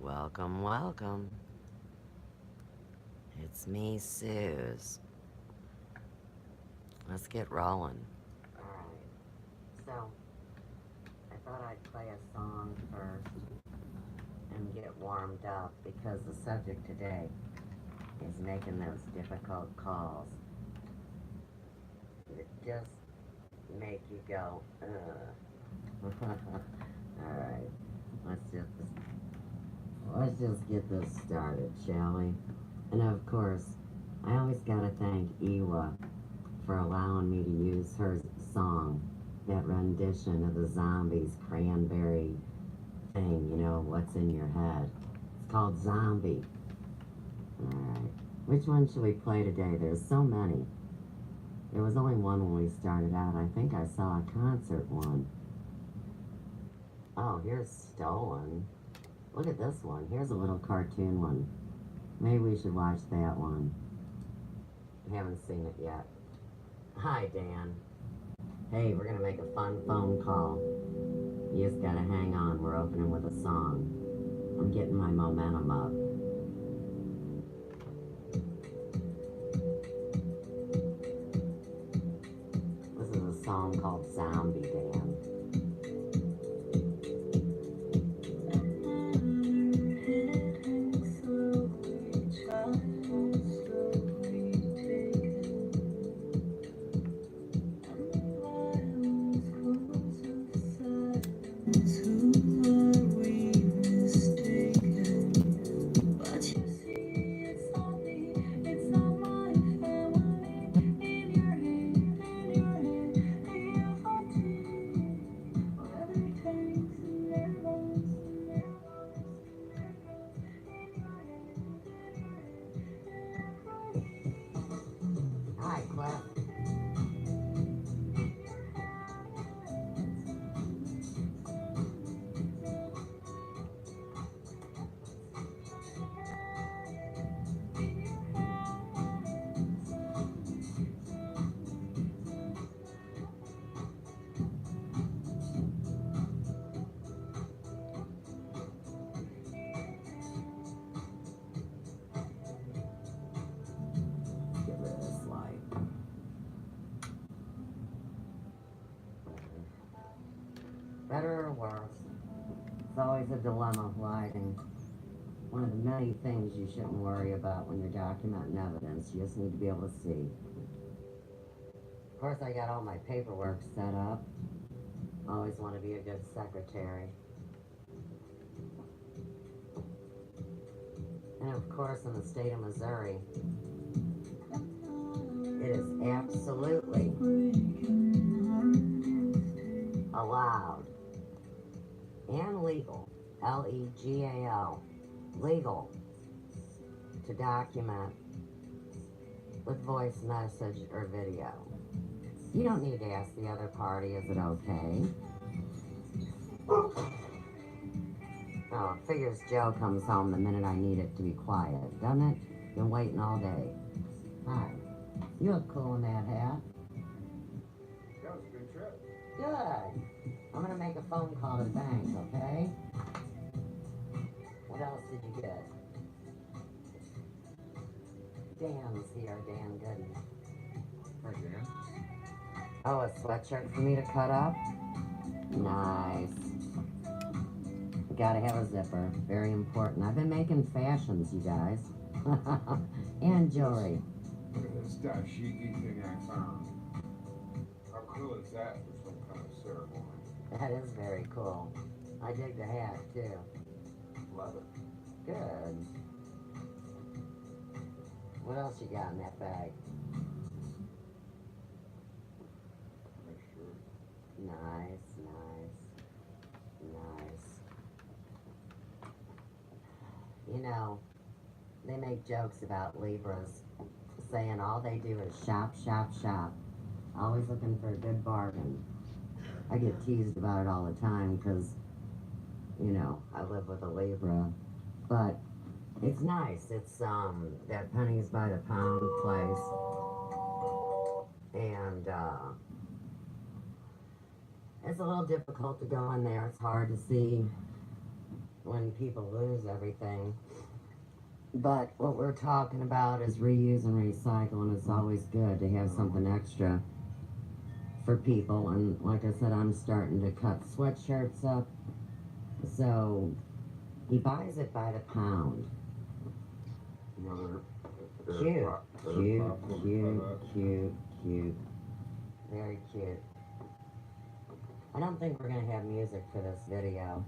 Welcome, welcome. It's me, Suze. Let's get rolling. Alright, so I thought I'd play a song first and get warmed up because the subject today is making those difficult calls that just make you go, ugh. Alright, let's just get this started, shall we? And of course, I always gotta thank Ewa for allowing me to use her song, that rendition of the Zombies cranberry thing, you know, what's in your head. It's called Zombie. Alright, which one should we play today? There's so many. There was only one when we started out. I think I saw a concert one. Oh, here's Stolen. Look at this one. Here's a little cartoon one. Maybe we should watch that one. I haven't seen it yet. Hi, Dan. Hey, we're gonna make a fun phone call. You just gotta hang on. We're opening with a song. I'm getting my momentum up. This is a song called Zombie, Dan. Hi, Cliff. Get rid of this light. Better or worse? It's always a dilemma, lighting. One of the many things you shouldn't worry about when you're documenting evidence. You just need to be able to see. Of course, I got all my paperwork set up. Always want to be a good secretary. And of course, in the state of Missouri, it is absolutely allowed and legal, L-E-G-A-L, legal, to document with voice message or video. You don't need to ask the other party, is it okay? Oh, it figures Joe comes home the minute I need it to be quiet, doesn't it? Been waiting all day. Hi. You look cool in that hat. That was a good trip. Good. I'm gonna make a phone call to the bank, okay? What else did you get? Dan's here, Dan Gooden. Hi, Dan. Oh, a sweatshirt for me to cut up? Nice. Gotta have a zipper. Very important. I've been making fashions, you guys. And jewelry. Look at this dashiki thing I found. How cool is that for some kind of ceremony? That is very cool. I dig the hat, too. Leather. Good. What else you got in that bag? Make sure. Nice, nice, nice. You know, they make jokes about Libras, saying all they do is shop, shop, shop. Always looking for a good bargain. I get teased about it all the time because, you know, I live with a Libra. But it's nice. It's that pennies by the pound place. And it's a little difficult to go in there. It's hard to see when people lose everything. But what we're talking about is reuse and recycle, and it's always good to have something extra for people. And like I said, I'm starting to cut sweatshirts up. So he buys it by the pound. You know, Cute, cute. Very cute. I don't think we're gonna have music for this video,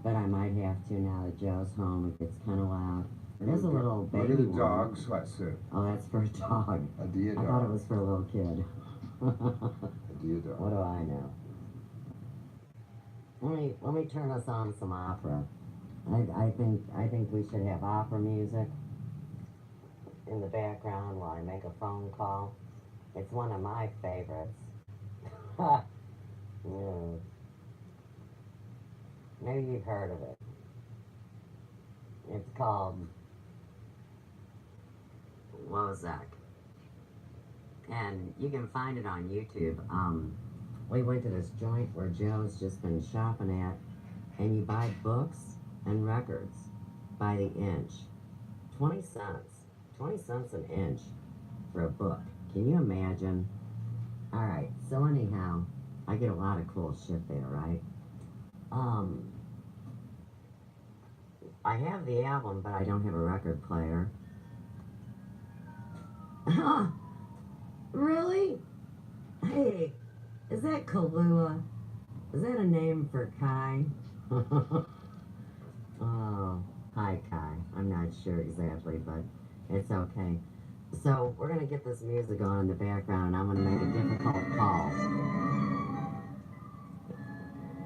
but I might have to now that Joe's home. It gets kind of loud. There's a little baby Look at the one. dog sweatsuit. Oh, that's for a dog. A deer I dog. thought it was for a little kid. A deer dog. What do I know? Let me turn us on some opera. I think we should have opera music in the background while I make a phone call. It's one of my favorites. Yeah. Maybe you've heard of it. It's called Wozzeck. And you can find it on YouTube. We went to this joint where Joe's just been shopping at, and you buy books and records by the inch. 20 cents. 20 cents an inch for a book. Can you imagine? Alright, so anyhow, I get a lot of cool shit there, right? I have the album, but I don't have a record player. Really? Hey, is that Kahlua? Is that a name for Kai? Oh, hi Kai. I'm not sure exactly, but it's okay. So, we're gonna get this music on in the background, and I'm gonna make a difficult call.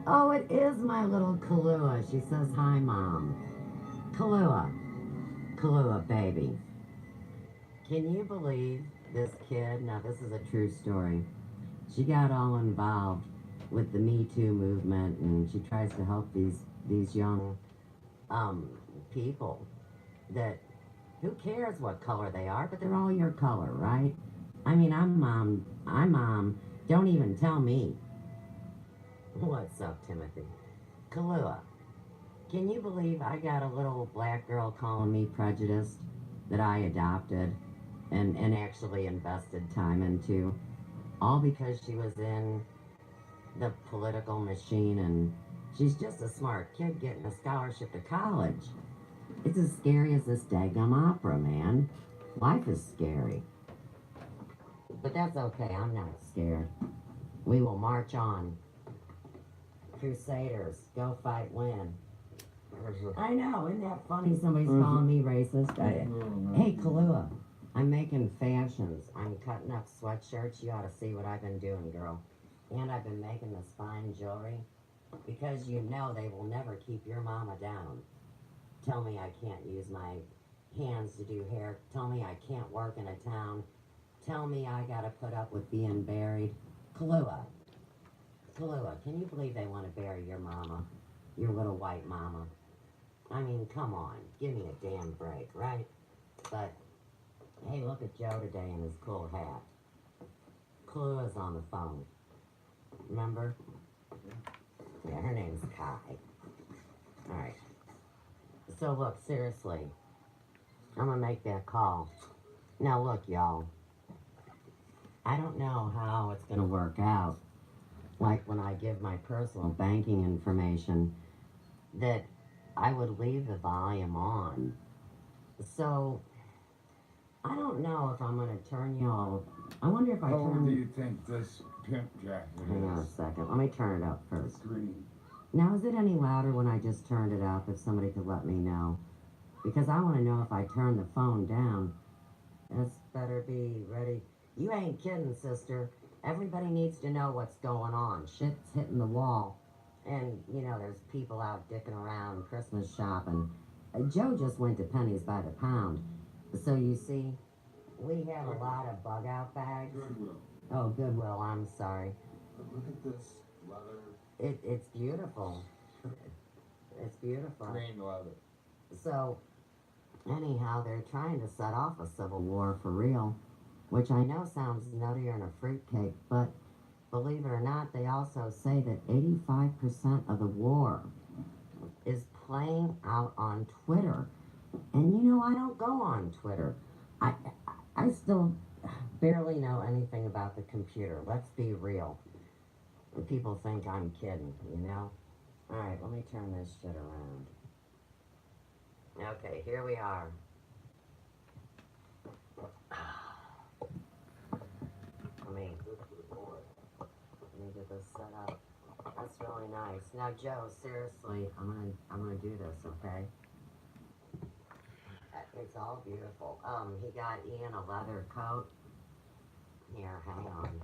Oh, it is my little Kahlua. She says, hi, Mom. Kahlua. Kahlua, baby. Can you believe this kid? Now, this is a true story. She got all involved with the Me Too movement, and she tries to help these young people that, who cares what color they are, but they're all your color, right? I mean, I'm mom. Don't even tell me. What's up, Timothy? Kahlua, can you believe I got a little black girl calling me prejudiced that I adopted and actually invested time into, all because she was in the political machine, and she's just a smart kid getting a scholarship to college. It's as scary as this daggum opera, man. Life is scary. But that's okay, I'm not scared. We will march on. Crusaders, go fight, win. I know, isn't that funny? Somebody's calling me racist. Hey, Kahlua, I'm making fashions. I'm cutting up sweatshirts. You ought to see what I've been doing, girl. And I've been making this fine jewelry because you know they will never keep your mama down. Tell me I can't use my hands to do hair. Tell me I can't work in a town. Tell me I gotta put up with being buried. Kahlua, can you believe they want to bury your mama? Your little white mama. I mean, come on. Give me a damn break, right? But, hey, look at Joe today in his cool hat. Kalua's on the phone. Remember? Yeah, her name's Kai. Alright. So, look, seriously. I'm gonna make that call. Now, look, y'all. I don't know how it's gonna work out. Like when I give my personal banking information, that I would leave the volume on. So, I don't know if I'm going to turn y'all... I wonder if I How old turn... do you think this pimp jacket is? Hang on a second. Let me turn it up first. Green. Now, is it any louder when I just turned it up? If somebody could let me know. Because I want to know if I turn the phone down. This better be ready. You ain't kidding, sister. Everybody needs to know what's going on. Shit's hitting the wall. And, you know, there's people out dicking around Christmas shopping. Joe just went to Penny's by the pound. So, you see, we have a lot of bug-out bags. Goodwill. Oh, Goodwill, I'm sorry. Look at this leather. It's beautiful. It's beautiful. Green leather. So, anyhow, they're trying to set off a civil war for real. Which I know sounds nuttier than a fruitcake, but believe it or not, they also say that 85% of the war is playing out on Twitter. And you know, I don't go on Twitter. I, I still barely know anything about the computer. Let's be real. People think I'm kidding, you know? Alright, let me turn this shit around. Okay, here we are. Let me get this set up. That's really nice. Now, Joe, seriously, I'm gonna do this, okay? It's all beautiful. He got Ian a leather coat. Here, hang on.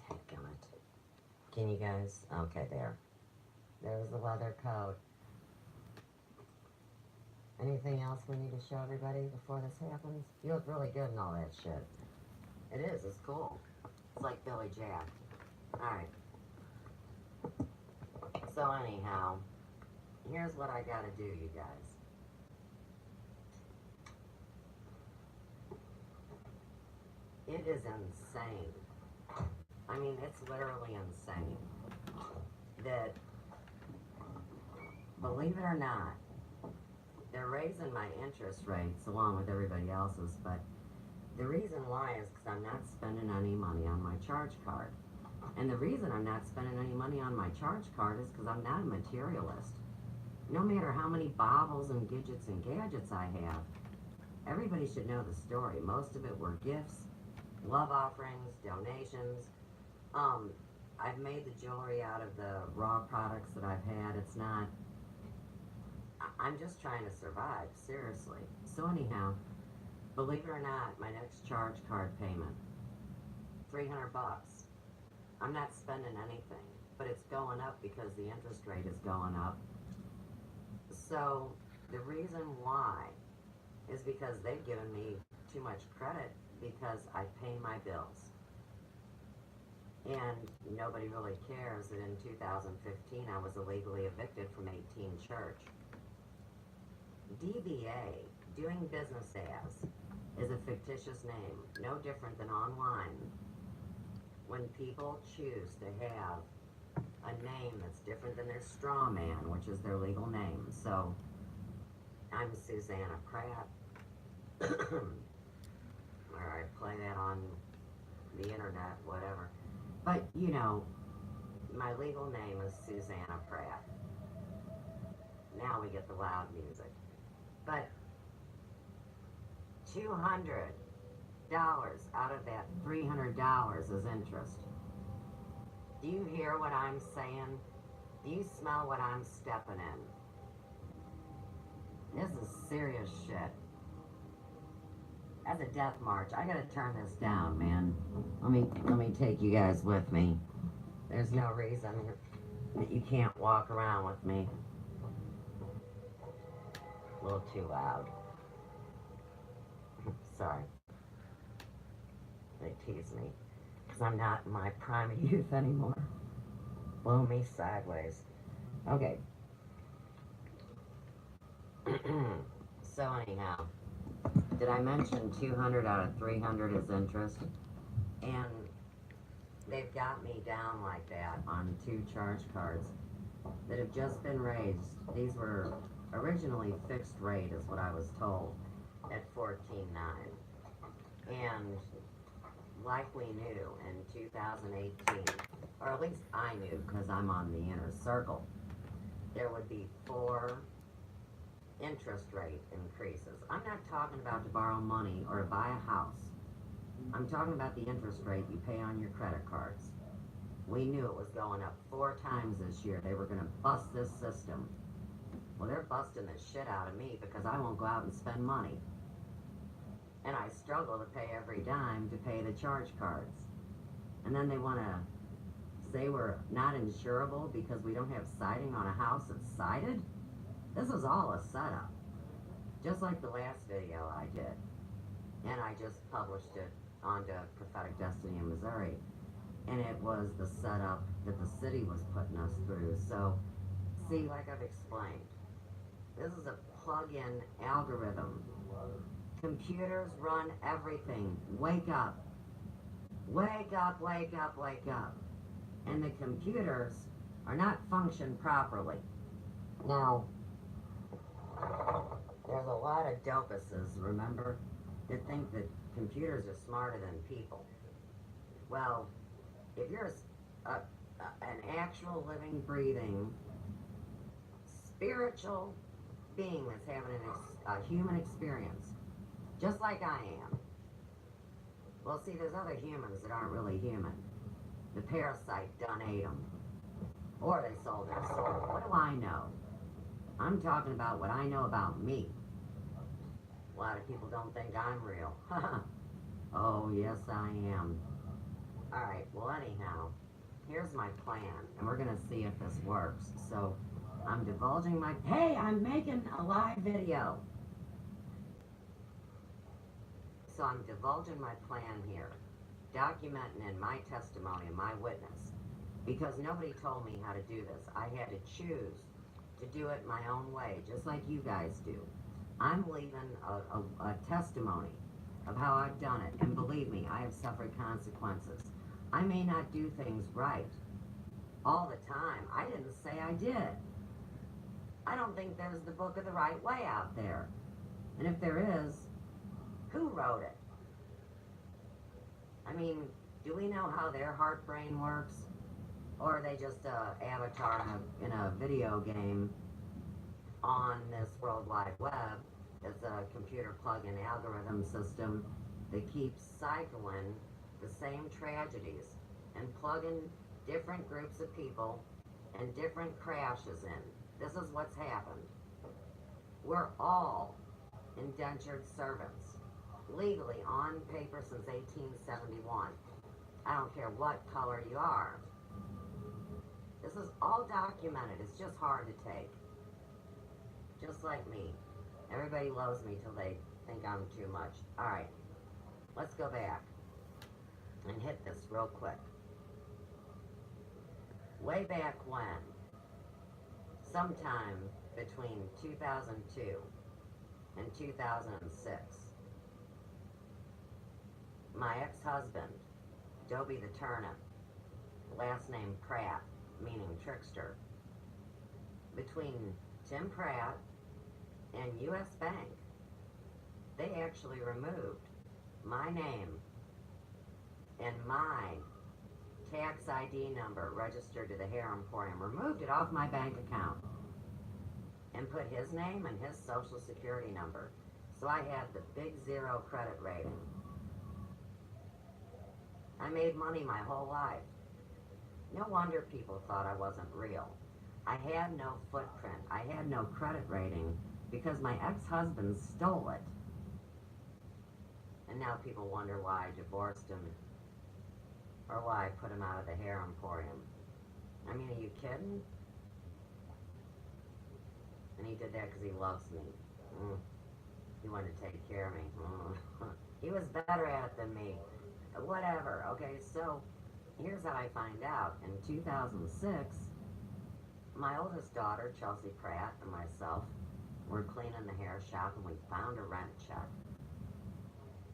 Dadgummit. Can you guys? Okay, there. There's the leather coat. Anything else we need to show everybody before this happens? You look really good in all that shit. It is, it's cool. It's like Billy Jack. Alright. So anyhow, here's what I gotta do, you guys. It is insane. I mean, it's literally insane. That, believe it or not, they're raising my interest rates along with everybody else's, but the reason why is because I'm not spending any money on my charge card. And the reason I'm not spending any money on my charge card is because I'm not a materialist. No matter how many baubles and gadgets I have, everybody should know the story. Most of it were gifts, love offerings, donations. I've made the jewelry out of the raw products that I've had. It's not... I'm just trying to survive, seriously. So anyhow, believe it or not, my next charge card payment, $300. I'm not spending anything, but it's going up because the interest rate is going up. So the reason why is because they've given me too much credit because I pay my bills. And nobody really cares that in 2015 I was illegally evicted from 18 church. DBA, doing business as, is a fictitious name, no different than online. When people choose to have a name that's different than their straw man, which is their legal name. So, I'm Susanna Pratt, or I play that on the internet, whatever. But, you know, my legal name is Susanna Pratt. Now we get the loud music. But $200 out of that $300 is interest. Do you hear what I'm saying? Do you smell what I'm stepping in? This is serious shit. That's a death march. I gotta turn this down, man. Let me take you guys with me. There's no reason that you can't walk around with me. A little too loud. Sorry. They tease me. Because I'm not in my prime of youth anymore. Blow me sideways. Okay. So anyhow, did I mention 200 out of 300 is interest? And they've got me down like that on 2 charge cards that have just been raised. These were originally fixed rate is what I was told at $14.9. And like we knew in 2018, or at least I knew because I'm on the inner circle, there would be 4 interest rate increases. I'm not talking about to borrow money or to buy a house. I'm talking about the interest rate you pay on your credit cards. We knew it was going up 4 times this year. They were going to bust this system. Well, they're busting the shit out of me because I won't go out and spend money. And I struggle to pay every dime to pay the charge cards. And then they want to say we're not insurable because we don't have siding on a house that's sided? This is all a setup. Just like the last video I did. And I just published it onto Prophetic Destiny in Missouri. And it was the setup that the city was putting us through. So, see, like I've explained, this is a plug-in algorithm. Computers run everything. Wake up. Wake up, wake up, wake up. And the computers are not functioned properly. Now, There's a lot of dopuses, remember, that think that computers are smarter than people. Well, if you're an actual living, breathing, spiritual being that's having a human experience, just like I am. Well, see, there's other humans that aren't really human. The parasite done ate them. Or they sold their soul. What do I know? I'm talking about what I know about me. A lot of people don't think I'm real. Oh, yes, I am. Alright, well, anyhow, here's my plan, and we're gonna see if this works. So, I'm divulging my... Hey, I'm making a live video! So I'm divulging my plan here, documenting in my testimony and my witness, because nobody told me how to do this. I had to choose to do it my own way, just like you guys do. I'm leaving a testimony of how I've done it, and believe me, I have suffered consequences. I may not do things right all the time. I didn't say I did. I don't think there's the book of the right way out there. And if there is, who wrote it? I mean, do we know how their heart brain works? Or are they just an avatar in a video game on this World Wide Web? It's a computer plug-in algorithm system that keeps cycling the same tragedies and plugging different groups of people and different crashes in. This is what's happened. We're all indentured servants, legally on paper since 1871. I don't care what color you are. This is all documented. It's just hard to take. Just like me. Everybody loves me till they think I'm too much. Alright, let's go back and hit this real quick. Way back when, sometime between 2002 and 2006, my ex-husband, Dobie the Turnip, last name Pratt, meaning trickster, between Tim Pratt and U.S. Bank, they actually removed my name and my tax ID number registered to the Hair Emporium, removed it off my bank account, and put his name and his social security number. So I had the big 0 credit rating. I made money my whole life. No wonder people thought I wasn't real. I had no footprint. I had no credit rating because my ex-husband stole it. And now people wonder why I divorced him or why I put him out of the Hair Emporium. I mean, are you kidding? And he did that because he loves me. He wanted to take care of me. He was better at it than me. Whatever. Okay, so here's how I find out. In 2006, my oldest daughter, Chelsea Pratt, and myself were cleaning the hair shop, and we found a rent check.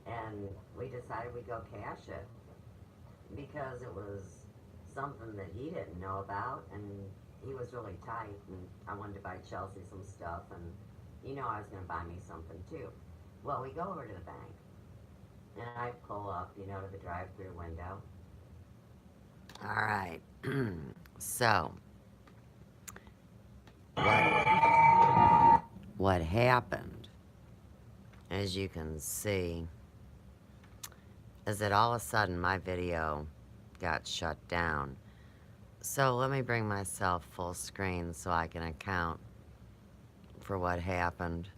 And we decided we'd go cash it because it was something that he didn't know about, and he was really tight, and I wanted to buy Chelsea some stuff, and I was going to buy me something too. Well, we go over to the bank, and I pull up, to the drive-through window. All right, so what happened, as you can see, is that all of a sudden my video got shut down. So let me bring myself full screen so I can account for what happened.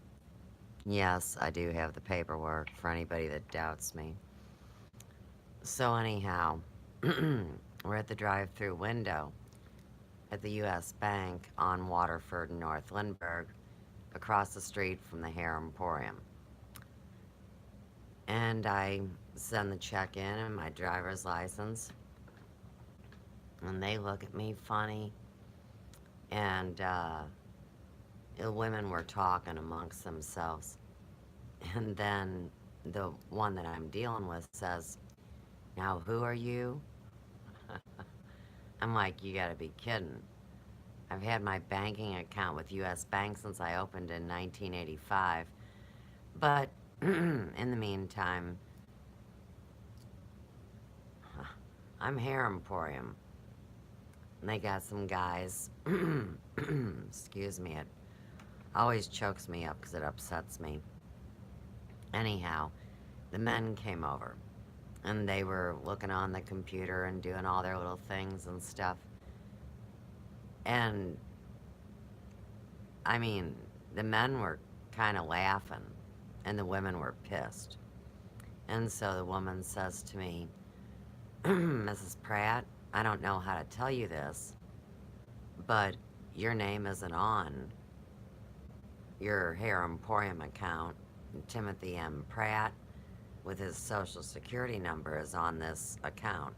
Yes, I do have the paperwork for anybody that doubts me. So anyhow, we're at the drive-through window at the U.S. Bank on Waterford and North Lindbergh, across the street from the Hair Emporium. And I send the check in and my driver's license, and they look at me funny, and the women were talking amongst themselves, and then the one that I'm dealing with says, "Now who are you?" I'm like, "You gotta be kidding. I've had my banking account with U.S. Bank since I opened in 1985. But in the meantime, I'm Hair Emporium. And they got some guys. Excuse me, it always chokes me up because it upsets me. Anyhow, the men came over and they were looking on the computer and doing all their little things and stuff. And I mean, the men were kind of laughing and the women were pissed. And so the woman says to me, Mrs. Pratt, I don't know how to tell you this, but your name isn't on your Hair Emporium account. Timothy M. Pratt, with his social security number, is on this account.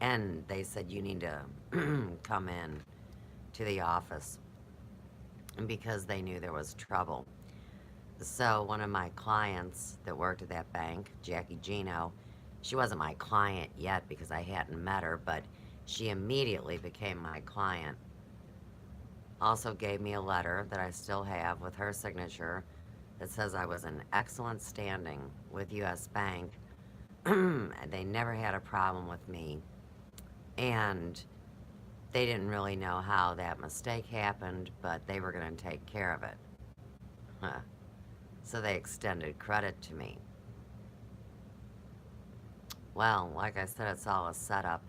And they said, you need to come in to the office, because they knew there was trouble. So one of my clients that worked at that bank, Jackie Gino, she wasn't my client yet because I hadn't met her, but she immediately became my client. Also gave me a letter that I still have with her signature that says I was in excellent standing with U.S. Bank. They never had a problem with me. And they didn't really know how that mistake happened, but they were going to take care of it. Huh. So they extended credit to me. Well, like I said, it's all a setup.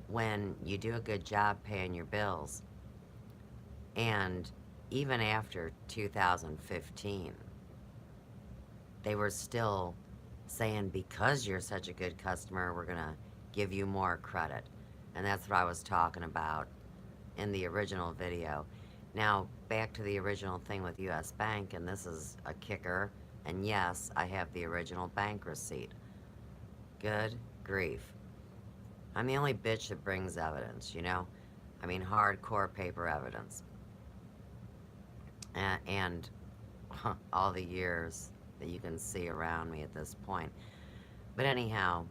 When you do a good job paying your bills, and even after 2015, they were still saying, because you're such a good customer, we're going to give you more credit. And that's what I was talking about in the original video. Now, back to the original thing with U.S. Bank, and this is a kicker, and yes, I have the original bank receipt. Good grief. I'm the only bitch that brings evidence, you know? I mean, hardcore paper evidence. And all the years that you can see around me at this point. But anyhow,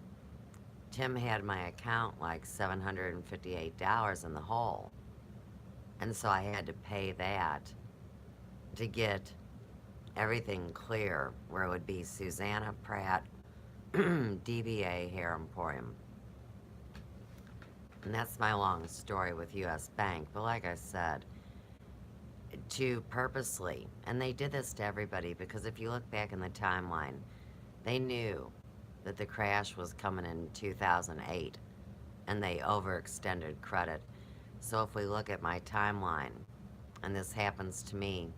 Tim had my account like $758 in the hole. And so I had to pay that to get everything clear, where it would be Susanna Pratt, DBA Hair Emporium. And that's my long story with U.S. Bank. But like I said, to purposely, and they did this to everybody, because if you look back in the timeline, they knew that the crash was coming in 2008, and they overextended credit. So if we look at my timeline, and this happens to me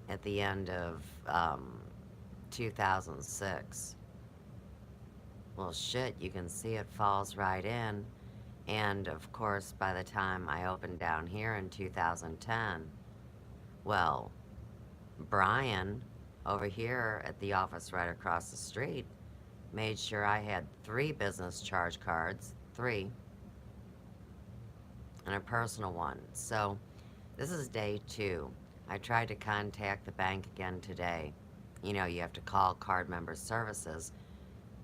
at the end of 2006, well, shit, you can see it falls right in. And of course, by the time I opened down here in 2010, well, Brian over here at the office right across the street made sure I had 3 business charge cards, 3, and a personal one. So this is day 2. I tried to contact the bank again today. You know, you have to call card member services,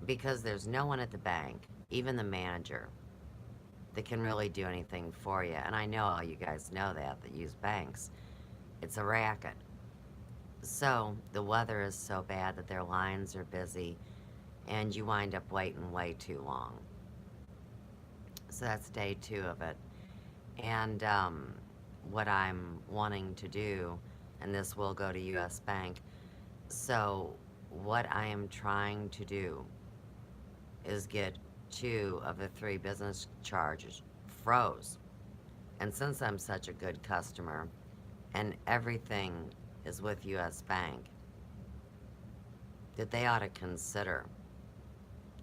because there's no one at the bank, even the manager, that can really do anything for you. And I know all you guys know that use banks. It's a racket. So the weather is so bad that their lines are busy, and you wind up waiting way too long. So that's day 2 of it. And what I'm wanting to do, and this will go to U.S. Bank, so what I am trying to do is get 2 of the 3 business charges froze. And since I'm such a good customer, and everything is with U.S. Bank, that they ought to consider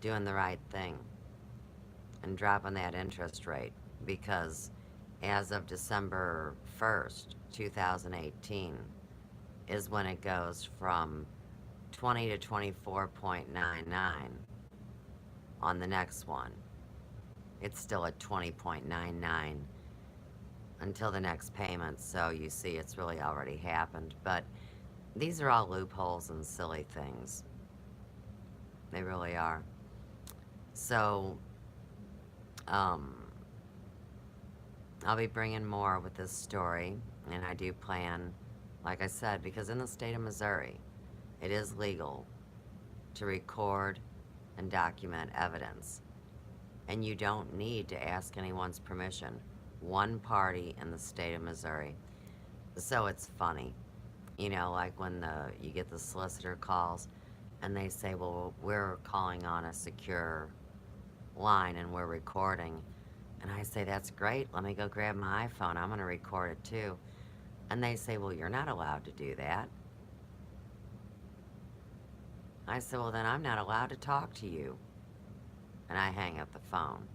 doing the right thing and dropping that interest rate, because as of December 1st, 2018, is when it goes from 20 to 24.99 on the next one. It's still at 20.99 until the next payment, so you see it's really already happened. But these are all loopholes and silly things. They really are. So, I'll be bringing more with this story, and I do plan, like I said, because in the state of Missouri, it is legal to record and document evidence, and you don't need to ask anyone's permission. One party in the state of Missouri. So it's funny, like when you get the solicitor calls, and they say, "Well, we're calling on a secure line and we're recording." And I say, "That's great. Let me go grab my iPhone. I'm going to record it too." And they say, "Well, you're not allowed to do that." I said, "Well, then I'm not allowed to talk to you." And I hang up the phone.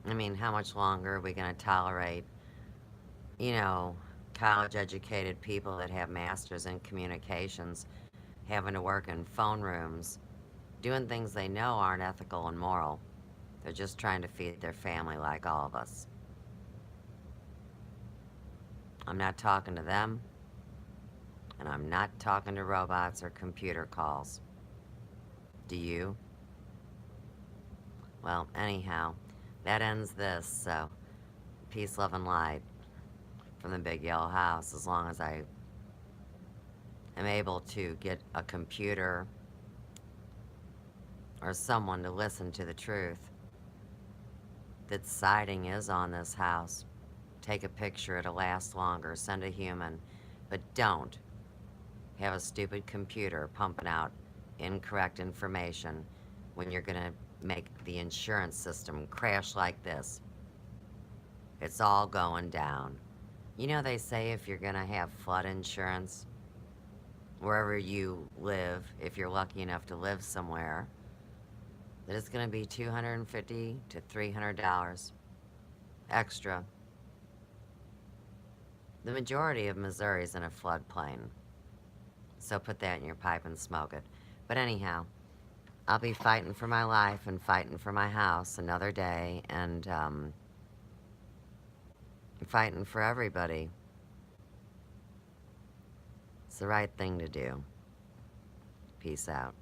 I mean, how much longer are we going to tolerate, you know, college educated people that have masters in communications having to work in phone rooms, doing things they know aren't ethical and moral? They're just trying to feed their family like all of us. I'm not talking to them, and I'm not talking to robots or computer calls. Do you? Well, anyhow, that ends this, so peace, love, and light from the big yellow house, as long as I am able to get a computer or someone to listen to the truth that siding is on this house. Take a picture, it'll last longer, send a human, but don't have a stupid computer pumping out incorrect information when you're gonna make the insurance system crash like this. It's all going down. They say if you're gonna have flood insurance, wherever you live, if you're lucky enough to live somewhere, that it's gonna be $250 to $300 extra. The majority of Missouri is in a floodplain, so put that in your pipe and smoke it. But anyhow, I'll be fighting for my life and fighting for my house another day, and fighting for everybody. It's the right thing to do. Peace out.